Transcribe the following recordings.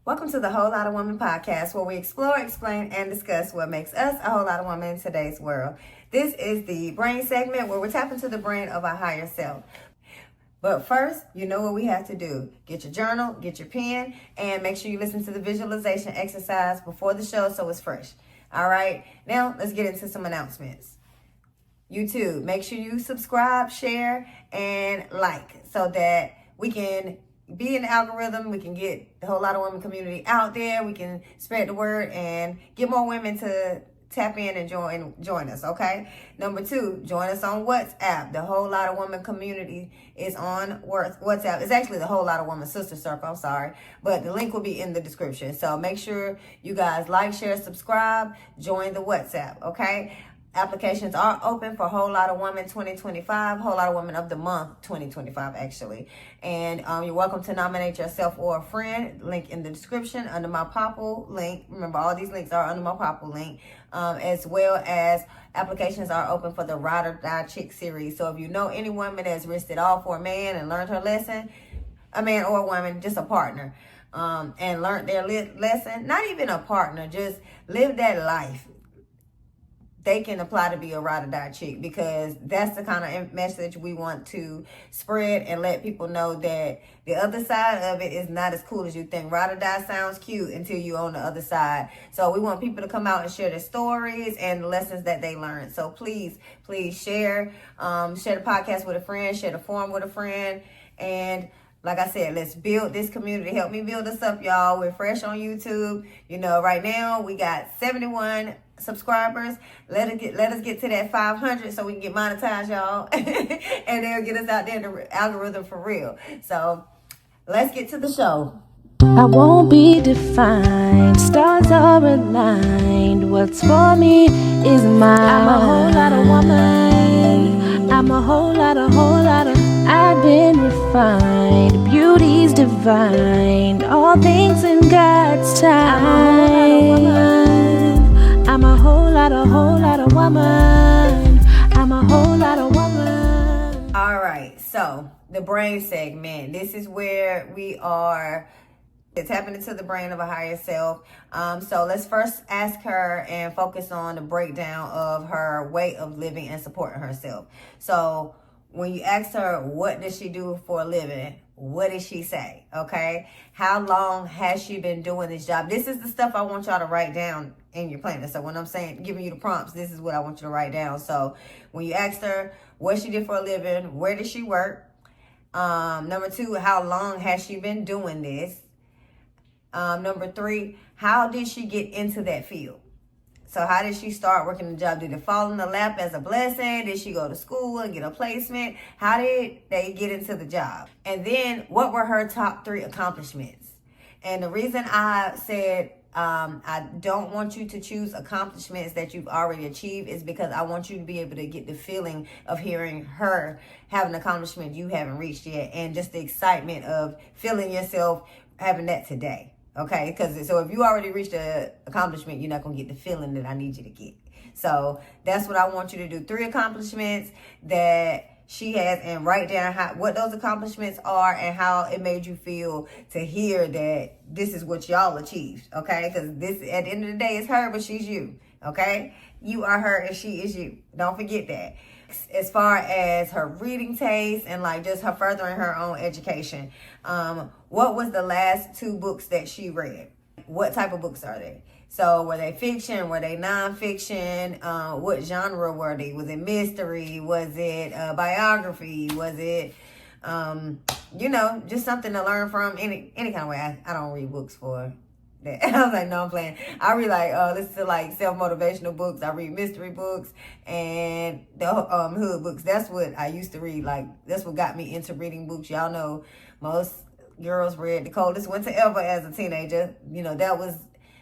Welcome to the Whole Lotta Woman Podcast, where we explore, explain, and discuss what makes us a whole lot of women in today's world. This is the brain segment where we're tapping to the brain of our higher self. But first, you know what we have to do. Get your journal, get your pen, and make sure you listen to the visualization exercise before the show so it's fresh. All right, now let's get into some announcements. YouTube, make sure you subscribe, share, and like so that we can be in the algorithm. We can get the Whole Lotta Women community out there. We can spread the word and get more women to tap in and join us, okay? Number 2, join us on WhatsApp. The Whole Lotta Women community is on WhatsApp. It's actually the Whole Lotta Women Sister Circle, I'm sorry. But the link will be in the description. So make sure you guys like, share, subscribe, join the WhatsApp, okay? Applications are open for Whole Lotta Woman 2025, Whole Lotta Woman of the Month 2025, actually. And you're welcome to nominate yourself or a friend. Link in the description under my Popple link. Remember, all these links are under my Popple link. As well as applications are open for the Ride or Die Chick series. So if you know any woman that's risked it all for a man and learned her lesson, a man or a woman, just a partner, and learned their lesson, not even a partner, just live that life, they can apply to be a ride or die chick, because that's the kind of message we want to spread and let people know that the other side of it is not as cool as you think. Ride or die sounds cute until you're on the other side. So we want people to come out and share their stories and the lessons that they learned. So please share the podcast with a friend, share the forum with a friend, and like I said, let's build this community. Help me build us up, y'all. We're fresh on YouTube. You know, right now we got 71 subscribers. Let us get to that 500 so we can get monetized, y'all. And they'll get us out there in the algorithm for real. So let's get to the show. I won't be defined. Stars are aligned. What's for me is mine. I'm a whole lot of woman. I'm a whole lot of. I've been refined. Beauty's divine. All things in God's time. I'm a whole lot of woman. I'm a whole lot of woman. All right, so the brain segment. This is where we are tapping into the brain of a higher self. So let's first ask her and focus on the breakdown of her way of living and supporting herself. So when you ask her, what does she do for a living? What did she say? Okay. How long has she been doing this job? This is the stuff I want y'all to write down in your planner. So when I'm saying, giving you the prompts, this is what I want you to write down. So when you asked her what she did for a living, where did she work? Number 2, how long has she been doing this? Number 3, how did she get into that field? So how did she start working the job? Did it fall in the lap as a blessing? Did she go to school and get a placement? How did they get into the job? And then what were her top 3 accomplishments? And the reason I said I don't want you to choose accomplishments that you've already achieved is because I want you to be able to get the feeling of hearing her have an accomplishment you haven't reached yet, and just the excitement of feeling yourself having that today. Okay, because so if you already reached an accomplishment, you're not going to get the feeling that I need you to get. So that's what I want you to do. 3 accomplishments that she has, and write down what those accomplishments are and how it made you feel to hear that this is what y'all achieved. Okay, because this, at the end of the day, is her, but she's you. Okay, you are her and she is you. Don't forget that. As far as her reading taste and like just her furthering her own education, what was the last 2 books that she read? What type of books are they? So were they fiction? Were they nonfiction? What genre were they? Was it mystery? Was it biography? Was it, just something to learn from? Any kind of way. I don't read books for that. I was like, no, I'm playing. I read listen to like self-motivational books. I read mystery books and the hood books. That's what I used to read. Like, that's what got me into reading books. Y'all know most girls read The Coldest Winter Ever as a teenager. You know, that was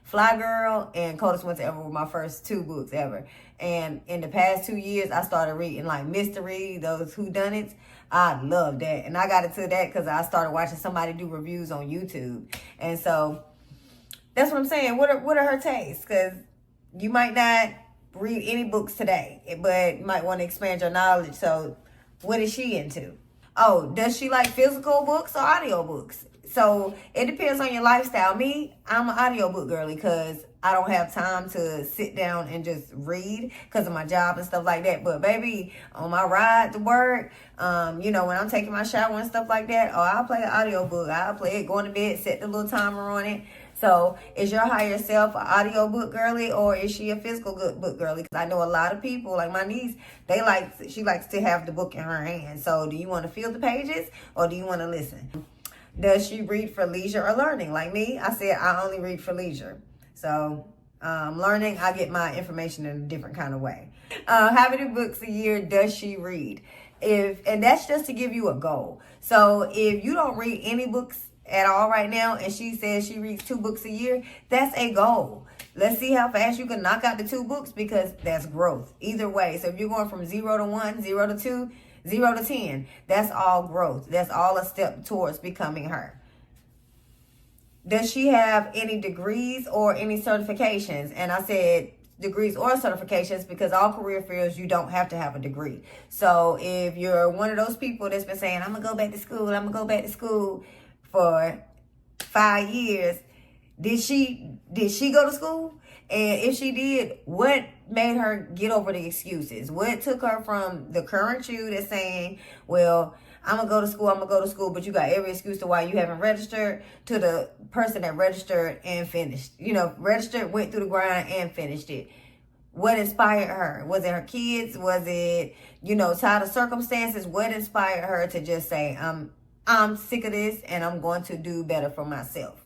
Fly Girl and Coldest Winter Ever were my first 2 books ever. And in the past 2 years, I started reading like mystery, those whodunits. I love that. And I got into that because I started watching somebody do reviews on YouTube. And so that's what I'm saying. What are her tastes? Because you might not read any books today, but you might want to expand your knowledge. So what is she into? Oh, does she like physical books or audio books? So it depends on your lifestyle. Me, I'm an audiobook girly because I don't have time to sit down and just read because of my job and stuff like that. But baby, on my ride to work, when I'm taking my shower and stuff like that, I'll play an audiobook. I'll play it, going to bed, set the little timer on it. So is your higher self an audiobook girly or is she a physical book girly? Because I know a lot of people, like my niece, she likes to have the book in her hand. So do you want to feel the pages or do you want to listen? Does she read for leisure or learning? Like me, I said I only read for leisure. So learning, I get my information in a different kind of way. How many books a year does she read? And that's just to give you a goal. So if you don't read any books at all right now and she says she reads 2 books a year, that's a goal. Let's see how fast you can knock out the 2 books because that's growth. Either way. So if you're going from 0 to 1, 0 to 2, 0 to 10, that's all growth. That's all a step towards becoming her. Does she have any degrees or any certifications? And I said degrees or certifications because all career fields, you don't have to have a degree. So if you're one of those people that's been saying, I'm going to go back to school for 5 years, did she go to school? And if she did, what made her get over the excuses? What took her from the current you that's saying, well, I'm going to go to school, but you got every excuse to why you haven't registered, to the person that registered and finished. Registered, went through the grind and finished it. What inspired her? Was it her kids? Was it, tired of circumstances? What inspired her to just say, I'm sick of this and I'm going to do better for myself?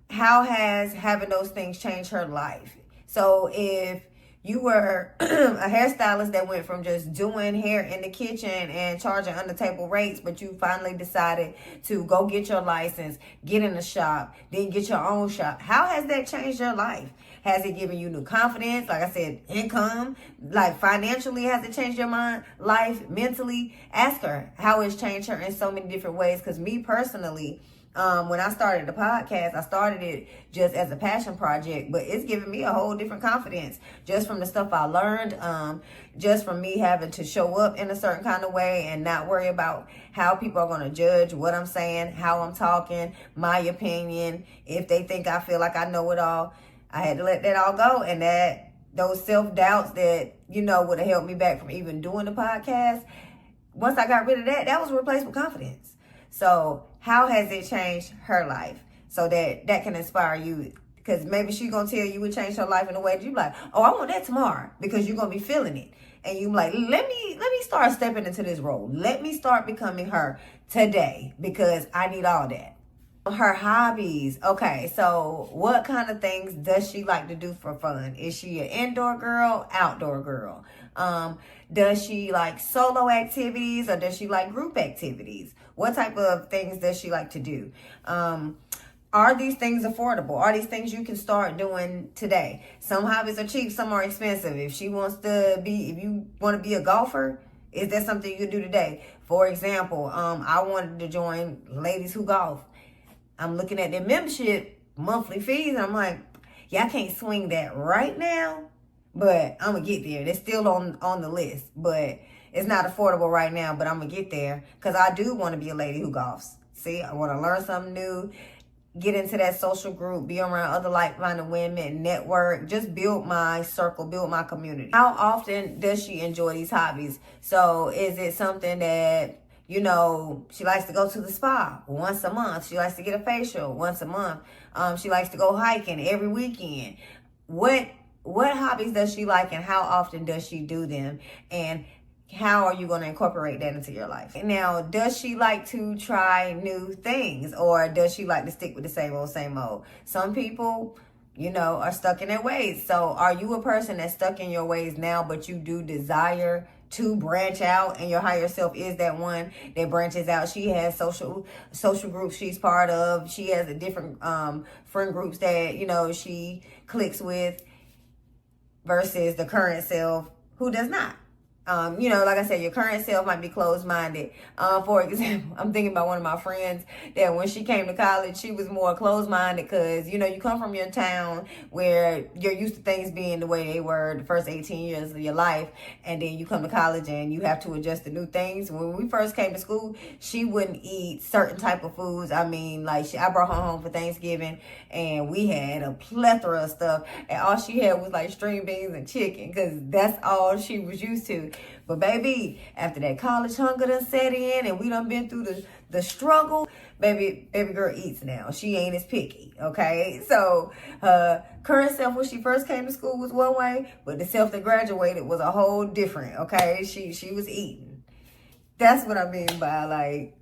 How has having those things changed her life? So if you were a hairstylist that went from just doing hair in the kitchen and charging under table rates, but you finally decided to go get your license, get in the shop, then get your own shop. How has that changed your life? Has it given you new confidence? Like I said, income, like financially, has it changed your mind, life, mentally? Ask her how it's changed her in so many different ways. Because me personally, when I started the podcast, I started it just as a passion project, but it's given me a whole different confidence just from the stuff I learned, just from me having to show up in a certain kind of way and not worry about how people are going to judge what I'm saying, how I'm talking, my opinion, if they think I feel like I know it all. I had to let that all go, and those self-doubts that, would have held me back from even doing the podcast, once I got rid of that was replaced with confidence. So how has it changed her life so that can inspire you? Because maybe she's going to tell you it changed her life in a way that you're like, oh, I want that tomorrow, because you're going to be feeling it. And you're like, let me start stepping into this role. Let me start becoming her today because I need all that. Her hobbies. Okay, so what kind of things does she like to do for fun? Is she an indoor girl, outdoor girl? Does she like solo activities or does she like group activities? What type of things does she like to do? Are these things affordable? Are these things you can start doing today? Some hobbies are cheap, some are expensive. If you want to be a golfer, is that something you can do today? For example, I wanted to join Ladies Who Golf. I'm looking at their membership monthly fees and I'm like, yeah, I can't swing that right now, but I'm gonna get there. It's still on the list, but it's not affordable right now, but I'm gonna get there because I do want to be a lady who golfs. See, I want to learn something new, get into that social group, be around other like-minded women, network, just build my circle, build my community. How often does she enjoy these hobbies? So is it something that, she likes to go to the spa once a month. She likes to get a facial once a month. She likes to go hiking every weekend. What hobbies does she like and how often does she do them? And how are you going to incorporate that into your life? Now, does she like to try new things or does she like to stick with the same old, same old? Some people, are stuck in their ways. So are you a person that's stuck in your ways now, but you do desire to branch out and your higher self is that one that branches out? She has social groups she's part of. She has a different friend groups that, she clicks with versus the current self who does not. Like I said, your current self might be closed-minded. For example, I'm thinking about one of my friends that when she came to college, she was more closed-minded because, you come from your town where you're used to things being the way they were the first 18 years of your life, and then you come to college and you have to adjust to new things. When we first came to school, she wouldn't eat certain type of foods. I mean, like I brought her home for Thanksgiving, and we had a plethora of stuff, and all she had was like string beans and chicken because that's all she was used to. But baby, after that college hunger done set in and we done been through the struggle, baby girl eats now. She ain't as picky, okay? So current self when she first came to school was one way, but the self that graduated was a whole different, okay? She was eating. That's what I mean by, like,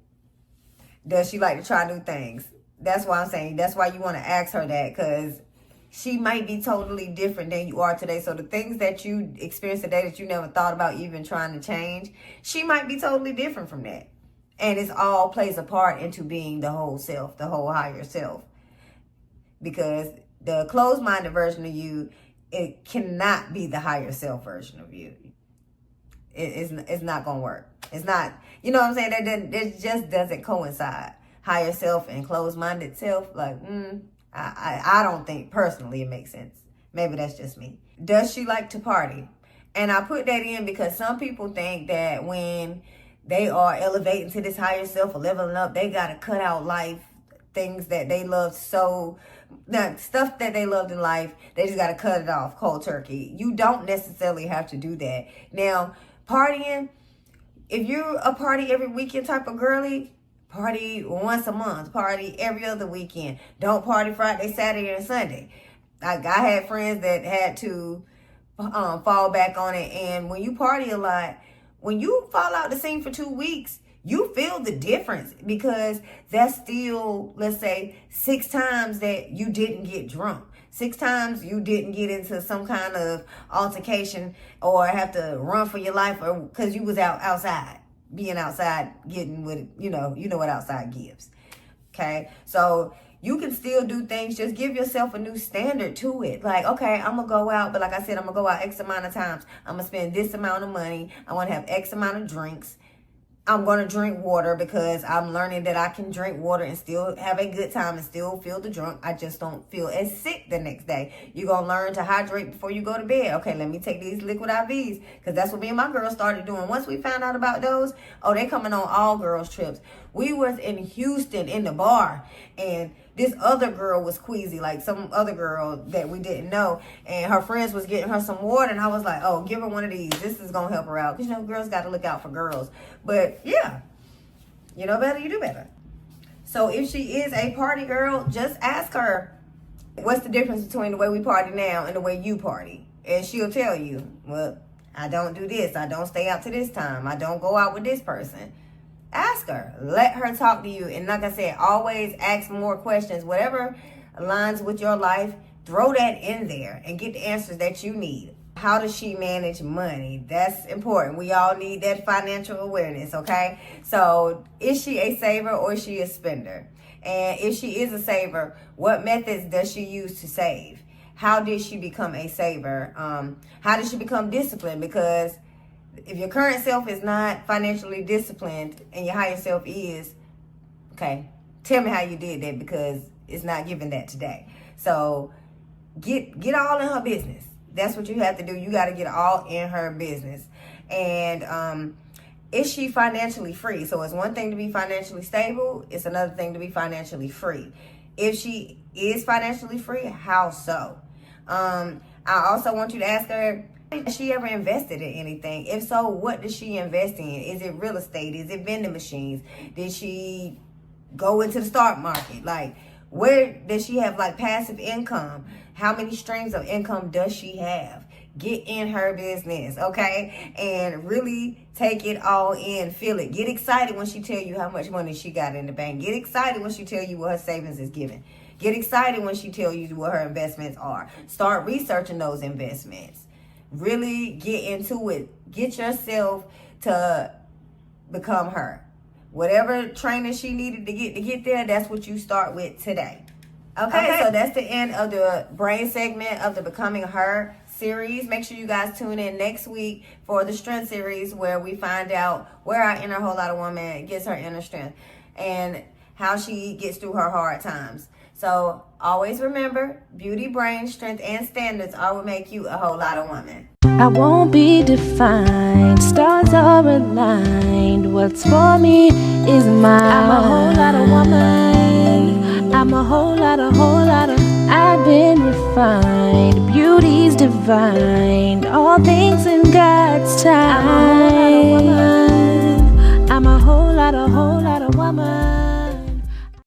does she like to try new things? That's why I'm saying, that's why you want to ask her that, because she might be totally different than you are today. So the things that you experienced today that you never thought about even trying to change, she might be totally different from that. And it's all plays a part into being the whole self, the whole higher self. Because the closed-minded version of you, it cannot be the higher self version of you. It's not going to work. It's not, you know what I'm saying? It just doesn't coincide. Higher self and closed-minded self, like, I don't think personally it makes sense. Maybe that's just me. Does she like to party? And I put that in because some people think that when they are elevating to this higher self or leveling up, they got to cut out life, things that they love that stuff that they loved in life, they just got to cut it off cold turkey. You don't necessarily have to do that. Now, partying, if you're a party every weekend type of girly, party once a month, party every other weekend. Don't party Friday, Saturday, and Sunday. I had friends that had to fall back on it. And when you party a lot, when you fall out the scene for 2 weeks, you feel the difference because that's still, let's say, 6 times that you didn't get drunk. 6 times you didn't get into some kind of altercation or have to run for your life or because you was outside. Being outside, getting what, you know what outside gives. Okay? So you can still do things. Just give yourself a new standard to it. Like, okay, I'm going to go out, but like I said, I'm going to go out X amount of times. I'm going to spend this amount of money. I want to have X amount of drinks. I'm going to drink water because I'm learning that I can drink water and still have a good time and still feel the drunk. I just don't feel as sick the next day. You're going to learn to hydrate before you go to bed. Okay, let me take these liquid IVs because that's what me and my girls started doing. Once we found out about those, they coming on all girls trips. We was in Houston in the bar and this other girl was queasy, like some other girl that we didn't know. And her friends was getting her some water. And I was like, oh, give her one of these. This is going to help her out. Because, girls got to look out for girls. But, yeah, you know better, you do better. So if she is a party girl, just ask her, what's the difference between the way we party now and the way you party? And she'll tell you, well, I don't do this. I don't stay out to this time. I don't go out with this person. Ask her. Let her talk to you. And like I said, always ask more questions. Whatever aligns with your life, throw that in there and get the answers that you need. How does she manage money? That's important. We all need that financial awareness, okay? So is she a saver or is she a spender? And if she is a saver, what methods does she use to save? How did she become a saver? How did she become disciplined? Because if your current self is not financially disciplined and your higher self is, okay, tell me how you did that because it's not giving that today. So get all in her business. That's what you have to do. You got to get all in her business. And is she financially free? So it's one thing to be financially stable. It's another thing to be financially free. If she is financially free, how so? I also want you to ask her, has she ever invested in anything? If so, what does she invest in? Is it real estate? Is it vending machines? Did she go into the stock market? Like, where does she have like passive income? How many streams of income does she have? Get in her business, okay? And really take it all in. Feel it. Get excited when she tell you how much money she got in the bank. Get excited when she tell you what her savings is giving. Get excited when she tell you what her investments are. Start researching those investments. Really get into it. Get yourself to become her. Whatever training she needed to get there, that's what you start with today. Okay, so that's the end of the brain segment of the Becoming Her series. Make sure you guys tune in next week for the strength series, where we find out where our inner whole lot of woman gets her inner strength and how she gets through her hard times. So always remember, beauty, brain, strength, and standards all will make you a whole lot of woman. I won't be defined, stars are aligned. What's for me is mine. I'm a whole lot of woman. I'm a whole lot of. I've been refined, beauty's divine. All things in God's time. I'm a whole lot of woman.